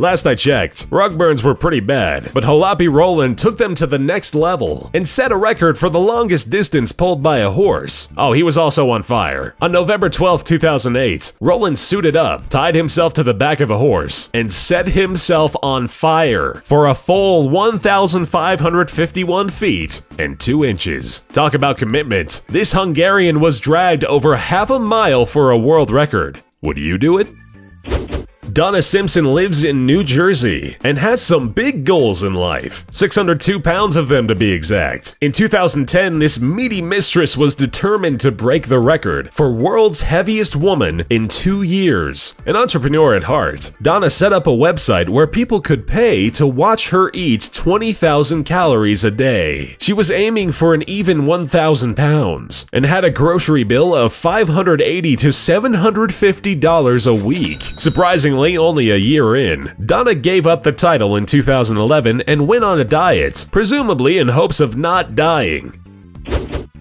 Last I checked, rug burns were pretty bad, but Jalopy Roland took them to the next level and set a record for the longest distance pulled by a horse. Oh, he was also on fire. On November 12, 2008, Roland suited up, tied himself to the back of a horse, and set himself on fire for a full 1,551 feet and 2 inches. Talk about commitment. This Hungarian was dragged over half a mile for a world record. Would you do it? Donna Simpson lives in New Jersey and has some big goals in life, 602 pounds of them to be exact. In 2010, this meaty mistress was determined to break the record for world's heaviest woman in 2 years. An entrepreneur at heart, Donna set up a website where people could pay to watch her eat 20,000 calories a day. She was aiming for an even 1,000 pounds and had a grocery bill of $580 to $750 a week. Surprisingly, only a year in, Donna gave up the title in 2011 and went on a diet, presumably in hopes of not dying.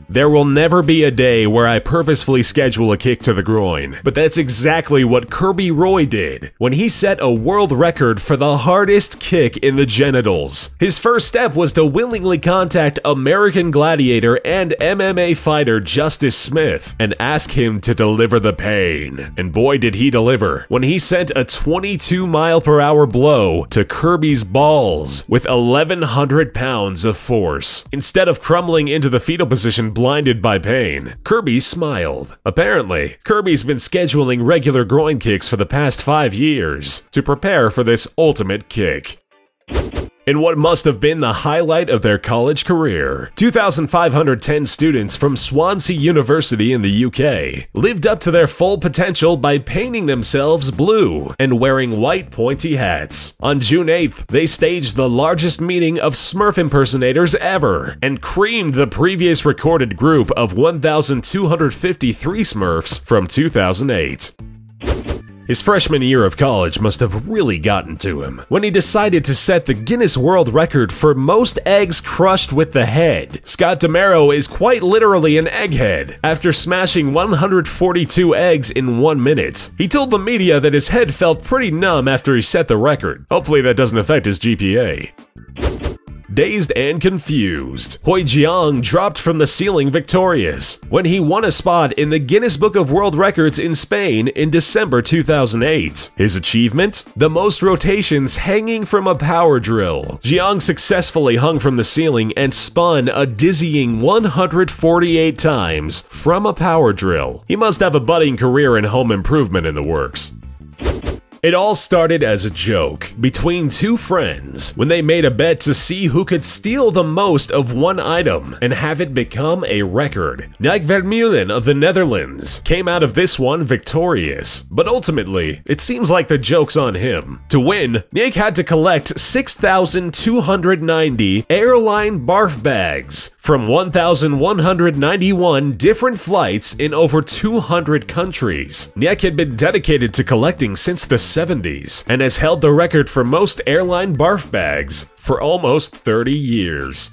There will never be a day where I purposefully schedule a kick to the groin, but that's exactly what Kirby Roy did when he set a world record for the hardest kick in the genitals. His first step was to willingly contact American Gladiator and MMA fighter Justice Smith and ask him to deliver the pain. And boy did he deliver when he sent a 22-mile-per-hour blow to Kirby's balls with 1,100 pounds of force. Instead of crumbling into the fetal position blinded by pain, Kirby smiled. Apparently, Kirby's been scheduling regular groin kicks for the past 5 years to prepare for this ultimate kick. In what must have been the highlight of their college career, 2,510 students from Swansea University in the UK lived up to their full potential by painting themselves blue and wearing white pointy hats. On June 8th, they staged the largest meeting of Smurf impersonators ever and creamed the previous recorded group of 1,253 Smurfs from 2008. His freshman year of college must have really gotten to him when he decided to set the Guinness World Record for most eggs crushed with the head. Scott DeMero is quite literally an egghead after smashing 142 eggs in 1 minute. He told the media that his head felt pretty numb after he set the record. Hopefully that doesn't affect his GPA. Dazed and confused, Hui Jiang dropped from the ceiling victorious when he won a spot in the Guinness Book of World Records in Spain in December 2008. His achievement? The most rotations hanging from a power drill. Jiang successfully hung from the ceiling and spun a dizzying 148 times from a power drill. He must have a budding career in home improvement in the works. It all started as a joke between two friends when they made a bet to see who could steal the most of one item and have it become a record. Nike Vermeulen of the Netherlands came out of this one victorious, but ultimately, it seems like the joke's on him. To win, Nike had to collect 6,290 airline barf bags from 1,191 different flights in over 200 countries. Nike had been dedicated to collecting since the 70s and has held the record for most airline barf bags for almost 30 years.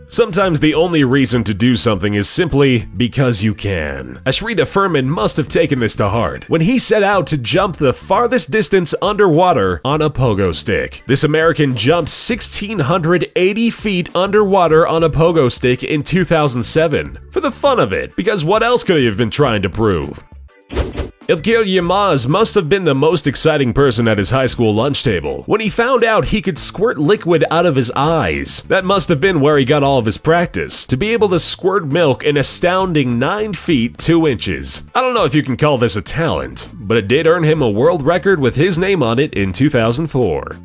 Sometimes the only reason to do something is simply because you can. Ashrita Furman must have taken this to heart when he set out to jump the farthest distance underwater on a pogo stick. This American jumped 1,680 feet underwater on a pogo stick in 2007 for the fun of it, because what else could he have been trying to prove? Ilker Yilmaz must have been the most exciting person at his high school lunch table when he found out he could squirt liquid out of his eyes. That must have been where he got all of his practice, to be able to squirt milk an astounding 9 feet 2 inches. I don't know if you can call this a talent, but it did earn him a world record with his name on it in 2004.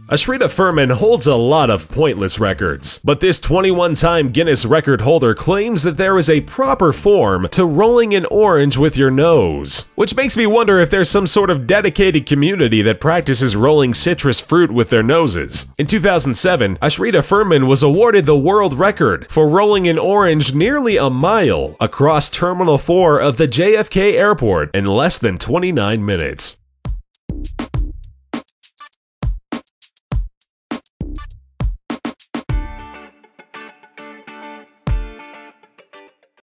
Ashrita Furman holds a lot of pointless records, but this 21-time Guinness record holder claims that there is a proper form to rolling an orange with your nose, which makes me wonder if there's some sort of dedicated community that practices rolling citrus fruit with their noses. In 2007, Ashrita Furman was awarded the world record for rolling an orange nearly a mile across Terminal 4 of the JFK Airport in less than 29 minutes.